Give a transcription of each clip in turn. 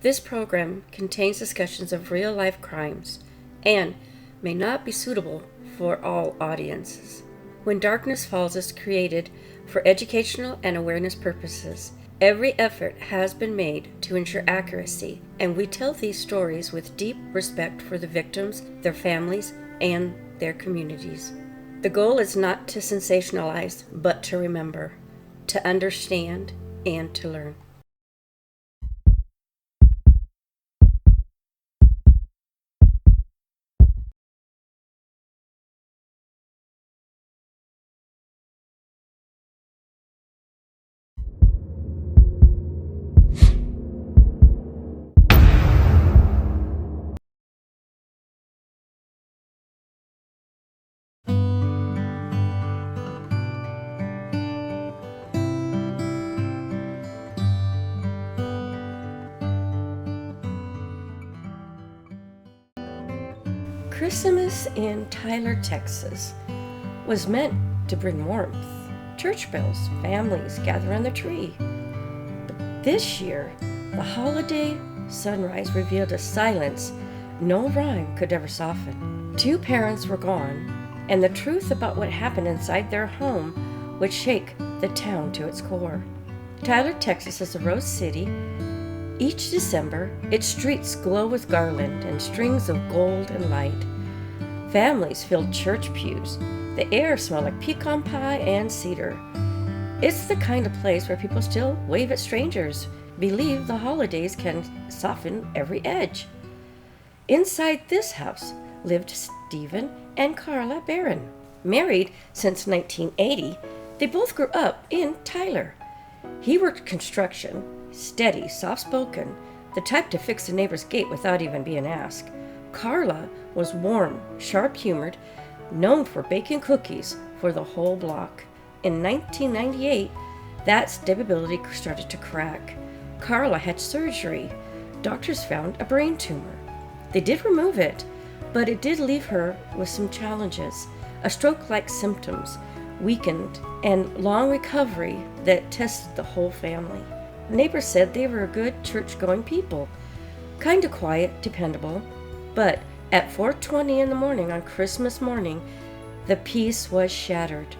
This program contains discussions of real-life crimes and may not be suitable for all audiences. When Darkness Falls is created for educational and awareness purposes, every effort has been made to ensure accuracy, and we tell these stories with deep respect for the victims, their families, and their communities. The goal is not to sensationalize, but to remember, to understand, and to learn. Christmas in Tyler, Texas was meant to bring warmth. Church bells, families gather on the tree. But this year, the holiday sunrise revealed a silence no rhyme could ever soften. 2 parents were gone, and the truth about what happened inside their home would shake the town to its core. Tyler, Texas is a rose city. Each December, its streets glow with garland and strings of gold and light. Families fill church pews. The air smells like pecan pie and cedar. It's the kind of place where people still wave at strangers, believe the holidays can soften every edge. Inside this house lived Stephen and Carla Barron. Married since 1980, they both grew up in Tyler. He worked construction, steady, soft-spoken, the type to fix a neighbor's gate without even being asked. Carla was warm, sharp-humored, known for baking cookies for the whole block. In 1998, that stability started to crack. Carla had surgery. Doctors found a brain tumor. They did remove it, but it did leave her with some challenges. A stroke-like symptoms, weakened, and long recovery that tested the whole family. Neighbors said they were good church-going people, kind of quiet, dependable, but at 4:20 in the morning on Christmas morning, the peace was shattered.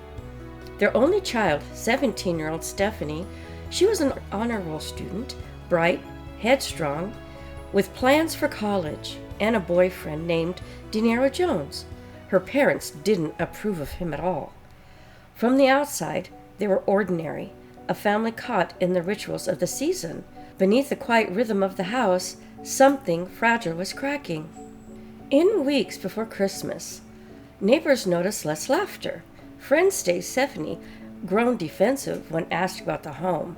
Their only child, 17-year-old Stephanie, she was an honor roll student, bright, headstrong, with plans for college, and a boyfriend named Dinero Jones. Her parents didn't approve of him at all. From the outside, they were ordinary, a family caught in the rituals of the season. Beneath the quiet rhythm of the house, something fragile was cracking. In weeks before Christmas, neighbors noticed less laughter. Friends say Stephanie grown defensive when asked about the home.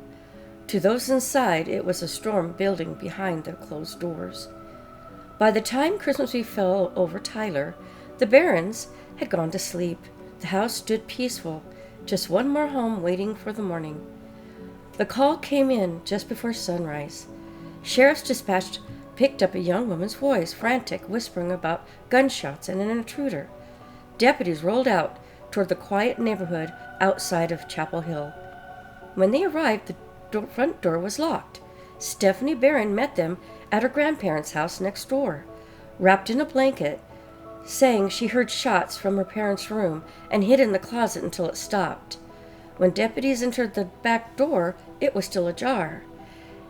To those inside, it was a storm building behind the closed doors. By the time Christmas Eve fell over Tyler, the Barrons had gone to sleep. The house stood peaceful, just one more home waiting for the morning. The call came in just before sunrise. Sheriff's dispatch picked up a young woman's voice, frantic, whispering about gunshots and an intruder. Deputies rolled out toward the quiet neighborhood outside of Chapel Hill. When they arrived, the front door was locked. Stephanie Barron met them at her grandparents' house next door, wrapped in a blanket, saying she heard shots from her parents' room and hid in the closet until it stopped. When deputies entered the back door, it was still ajar,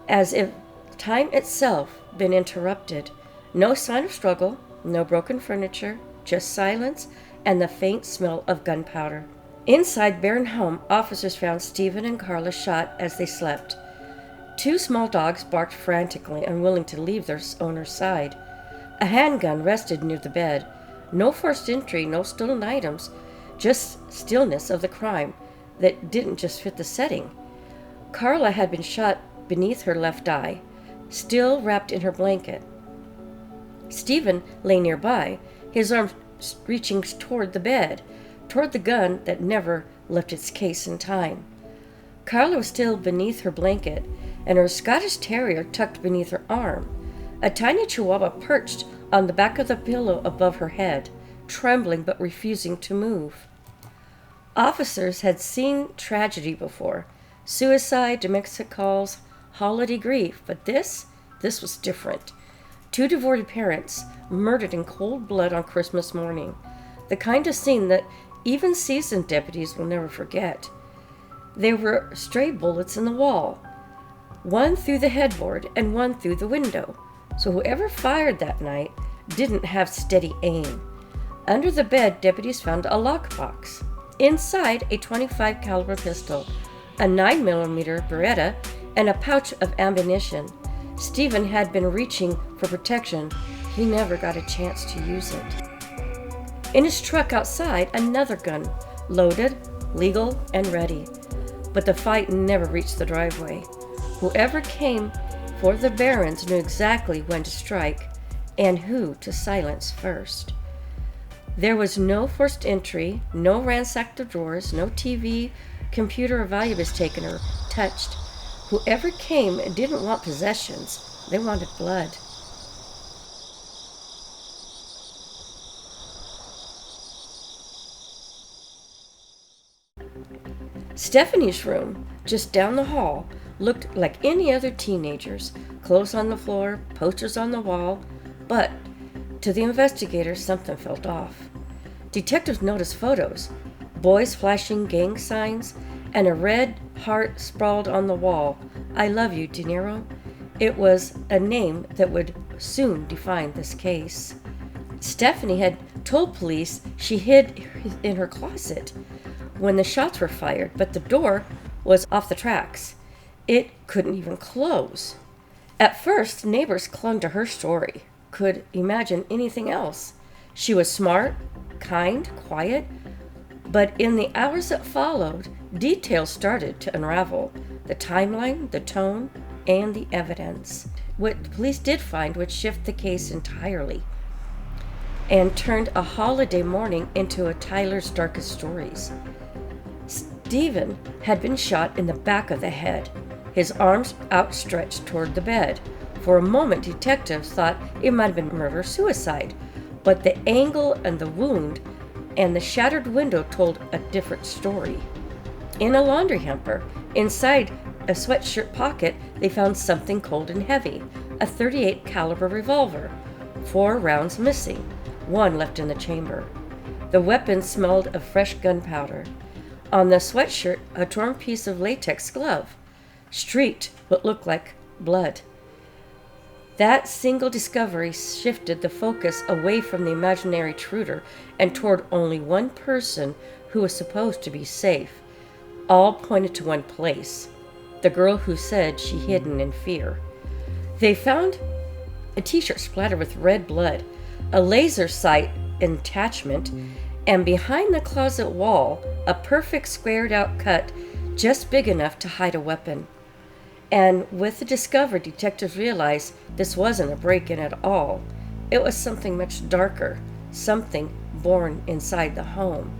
as if time itself been interrupted. No sign of struggle, no broken furniture, just silence and the faint smell of gunpowder. Inside Barron home, officers found Stephen and Carla shot as they slept. 2 small dogs barked frantically, unwilling to leave their owner's side. A handgun rested near the bed. No forced entry, no stolen items, just stillness of the crime that didn't just fit the setting. Carla had been shot beneath her left eye, still wrapped in her blanket. Stephen lay nearby, his arms reaching toward the bed, toward the gun that never left its case in time. Carla was still beneath her blanket, and her Scottish Terrier tucked beneath her arm. A tiny Chihuahua perched on the back of the pillow above her head, trembling but refusing to move. Officers had seen tragedy before, suicide, domestic calls, holiday grief, but this this was different. Two devoted parents murdered in cold blood on Christmas morning. The kind of scene that even seasoned deputies will never forget. There were stray bullets in the wall, one through the headboard and one through the window. So whoever fired that night didn't have steady aim. Under the bed, deputies found a lockbox. Inside, a .25 caliber pistol, a 9mm Beretta, and a pouch of ammunition. Stephen had been reaching for protection. He never got a chance to use it. In his truck outside, another gun, loaded, legal, and ready. But the fight never reached the driveway. Whoever came for the Barrons knew exactly when to strike and who to silence first. There was no forced entry, no ransacked of drawers, no TV, computer, or valuables taken or touched. Whoever came didn't want possessions. They wanted blood. Stephanie's room, just down the hall, looked like any other teenager's. Clothes on the floor, posters on the wall, but to the investigators, something felt off. Detectives noticed photos, boys flashing gang signs, and a red heart sprawled on the wall. I love you, De Niro. It was a name that would soon define this case. Stephanie had told police she hid in her closet when the shots were fired, but the door was off the tracks. It couldn't even close. At first, neighbors clung to her story, could imagine anything else. She was smart, kind, quiet, but in the hours that followed, details started to unravel. The timeline, the tone, and the evidence. What the police did find would shift the case entirely and turned a holiday morning into a Tyler's darkest stories. Stephen had been shot in the back of the head, his arms outstretched toward the bed. For a moment, detectives thought it might have been murder-suicide, but the angle and the wound and the shattered window told a different story. In a laundry hamper, inside a sweatshirt pocket, they found something cold and heavy, a .38 caliber revolver, 4 rounds missing, 1 left in the chamber. The weapon smelled of fresh gunpowder. On the sweatshirt, a torn piece of latex glove, streaked what looked like blood. That single discovery shifted the focus away from the imaginary intruder and toward only one person who was supposed to be safe. All pointed to one place, the girl who said she hidden in fear. They found a t-shirt splattered with red blood, a laser sight attachment, and behind the closet wall, a perfect squared-out cut just big enough to hide a weapon. And with the discovery, detectives realized this wasn't a break-in at all. It was something much darker, something born inside the home.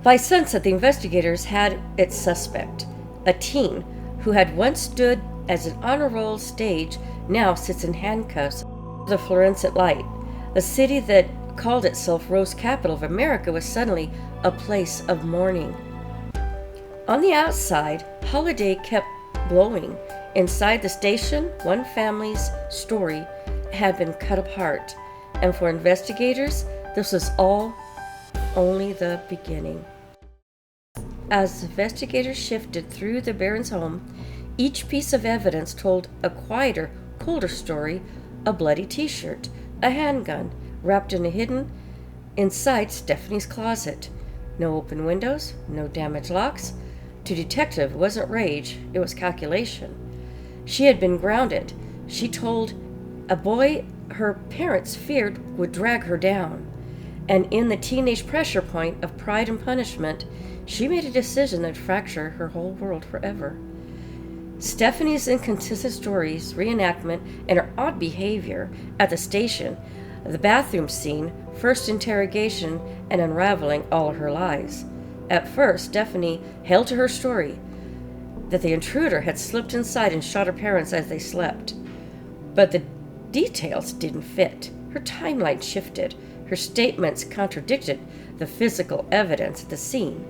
By sunset, the investigators had its suspect, a teen who had once stood as an honor roll stage, now sits in handcuffs. The fluorescent light. The city that called itself Rose Capital of America was suddenly a place of mourning. On the outside, holiday kept glowing. Inside the station, one family's story had been cut apart, and for investigators, this was all only the beginning. As investigators shifted through the Barrons' home, each piece of evidence told a quieter, colder story: a bloody t-shirt, a handgun, wrapped in a hidden inside Stephanie's closet. No open windows, no damaged locks. To detective, it wasn't rage, it was calculation. She had been grounded. She told a boy her parents feared would drag her down. And in the teenage pressure point of pride and punishment, she made a decision that would fracture her whole world forever. Stephanie's inconsistent stories, reenactment, and her odd behavior at the station, the bathroom scene, first interrogation, and unraveling all her lies. At first, Stephanie held to her story that the intruder had slipped inside and shot her parents as they slept. But the details didn't fit. Her timeline shifted. Her statements contradicted the physical evidence at the scene.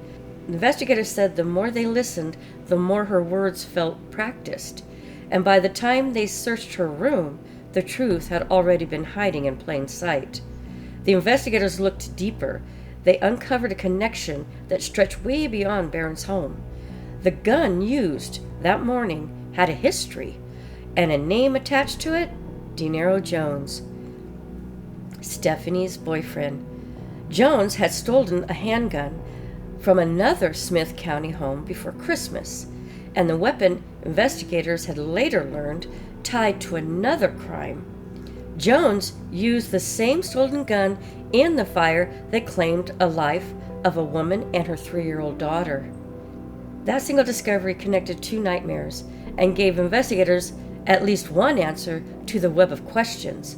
Investigators said the more they listened, the more her words felt practiced. And by the time they searched her room, the truth had already been hiding in plain sight. The investigators looked deeper. They uncovered a connection that stretched way beyond Barron's home. The gun used that morning had a history, and a name attached to it, Dinero Jones, Stephanie's boyfriend. Jones had stolen a handgun from another Smith County home before Christmas, and the weapon investigators had later learned tied to another crime. Jones used the same stolen gun in the fire that claimed a life of a woman and her 3-year-old daughter. That single discovery connected 2 nightmares and gave investigators at least one answer to the web of questions.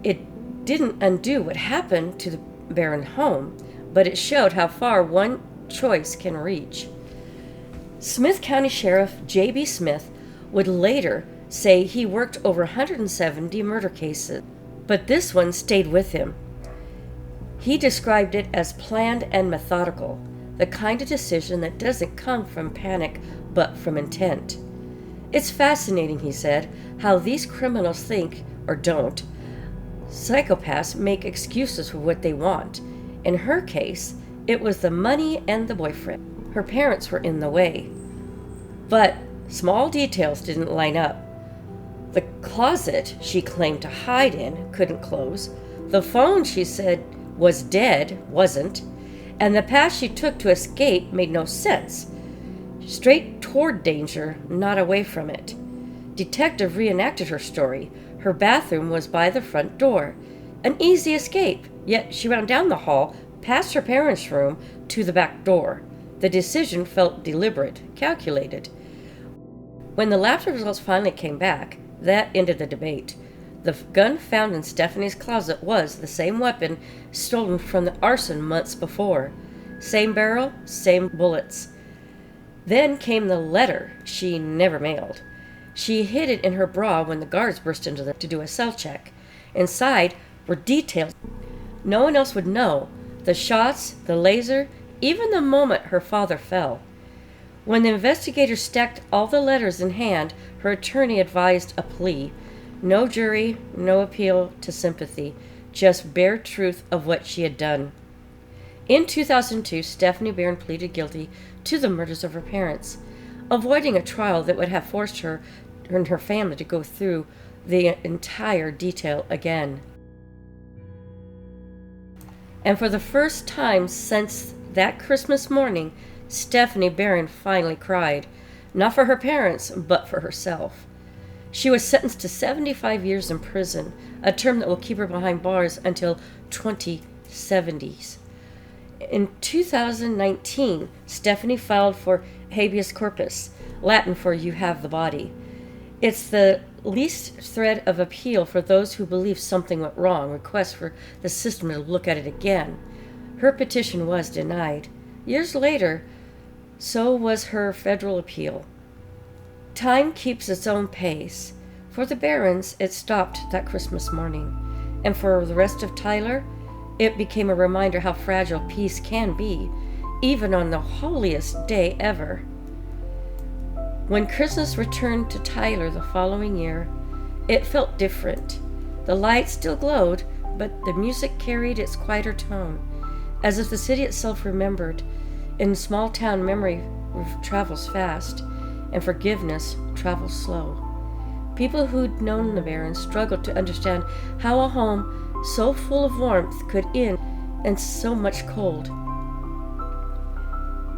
It didn't undo what happened to the Barron home, but it showed how far one choice can reach. Smith County Sheriff J.B. Smith would later say he worked over 170 murder cases, but this one stayed with him. He described it as planned and methodical, the kind of decision that doesn't come from panic but from intent. It's fascinating, he said, how these criminals think, or don't. Psychopaths make excuses for what they want. In her case, it was the money and the boyfriend. Her parents were in the way. But small details didn't line up. The closet she claimed to hide in couldn't close. The phone she said was dead wasn't. And the path she took to escape made no sense. Straight toward danger, not away from it. Detective reenacted her story. Her bathroom was by the front door. An easy escape, yet she ran down the hall, past her parents' room, to the back door. The decision felt deliberate, calculated. When the lab results finally came back, that ended the debate. The gun found in Stephanie's closet was the same weapon stolen from the arson months before. Same barrel, same bullets. Then came the letter she never mailed. She hid it in her bra when the guards burst into to do a cell check. Inside were details no one else would know. The shots, the laser, even the moment her father fell. When the investigators stacked all the letters in hand, her attorney advised a plea. No jury, no appeal to sympathy, just bare truth of what she had done. In 2002, Stephanie Barron pleaded guilty to the murders of her parents, avoiding a trial that would have forced her and her family to go through the entire detail again. And for the first time since that Christmas morning, Stephanie Barron finally cried, not for her parents, but for herself. She was sentenced to 75 years in prison, a term that will keep her behind bars until 2070s. In 2019, Stephanie filed for habeas corpus, Latin for "you have the body." It's the least thread of appeal for those who believe something went wrong, request for the system to look at it again. Her petition was denied. Years later, so was her federal appeal. Time keeps its own pace. For the Barrons, it stopped that Christmas morning. And for the rest of Tyler, it became a reminder how fragile peace can be, even on the holiest day ever. When Christmas returned to Tyler the following year, it felt different. The lights still glowed, but the music carried its quieter tone, as if the city itself remembered. In small town, memory travels fast, and forgiveness travels slow. People who'd known the Barrons struggled to understand how a home so full of warmth could end in so much cold.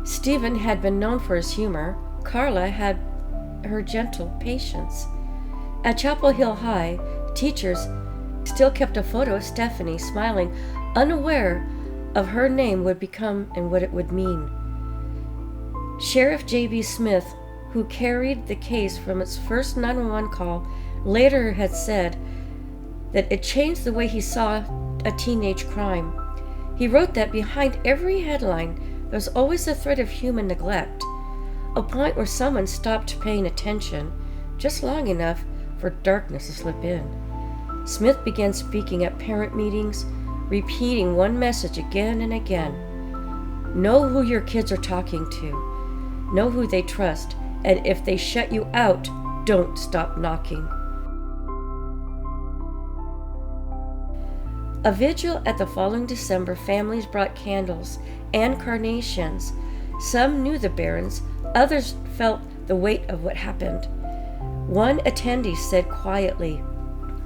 Stephen had been known for his humor. Carla had her gentle patience. At Chapel Hill High, teachers still kept a photo of Stephanie smiling, unaware of her name would become and what it would mean. Sheriff J.B. Smith, who carried the case from its first 911 call, later had said that it changed the way he saw a teenage crime. He wrote that behind every headline, there's always a threat of human neglect, a point where someone stopped paying attention just long enough for darkness to slip in. Smith began speaking at parent meetings, repeating one message again and again. Know who your kids are talking to. Know who they trust. And if they shut you out, don't stop knocking. A vigil at the following December, families brought candles and carnations. Some knew the Barrons, others felt the weight of what happened. One attendee said quietly,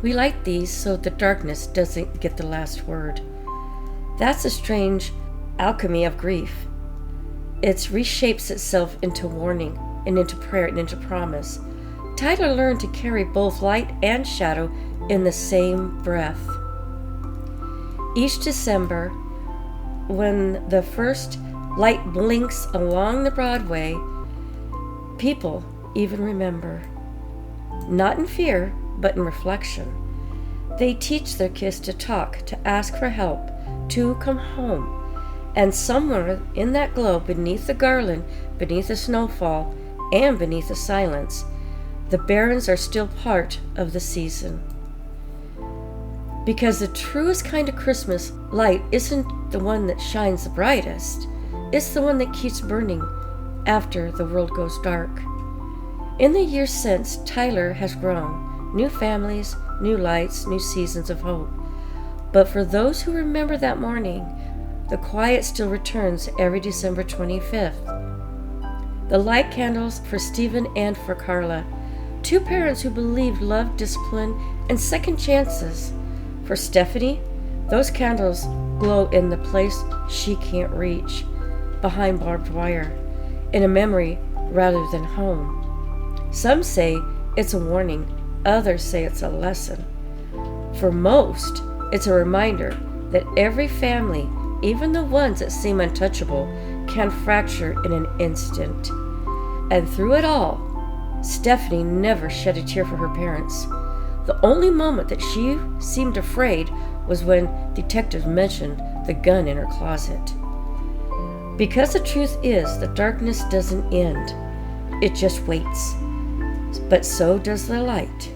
"We light these so the darkness doesn't get the last word." That's a strange alchemy of grief. It reshapes itself into warning and into prayer and into promise. Tyler learned to carry both light and shadow in the same breath. Each December, when the first light blinks along the Broadway, people even remember. Not in fear, but in reflection. They teach their kids to talk, to ask for help, to come home. And somewhere in that glow, beneath the garland, beneath the snowfall, and beneath the silence, the Barrons are still part of the season. Because the truest kind of Christmas light isn't the one that shines the brightest, it's the one that keeps burning after the world goes dark. In the years since, Tyler has grown. New families, new lights, new seasons of hope. But for those who remember that morning, the quiet still returns every December 25th. The light candles for Stephen and for Carla, two parents who believed love, discipline, and second chances. For Stephanie, those candles glow in the place she can't reach, behind barbed wire, in a memory rather than home. Some say it's a warning, others say it's a lesson. For most, it's a reminder that every family, even the ones that seem untouchable, can fracture in an instant. And through it all, Stephanie never shed a tear for her parents. The only moment that she seemed afraid was when detectives mentioned the gun in her closet. Because the truth is, the darkness doesn't end. It just waits. But so does the light.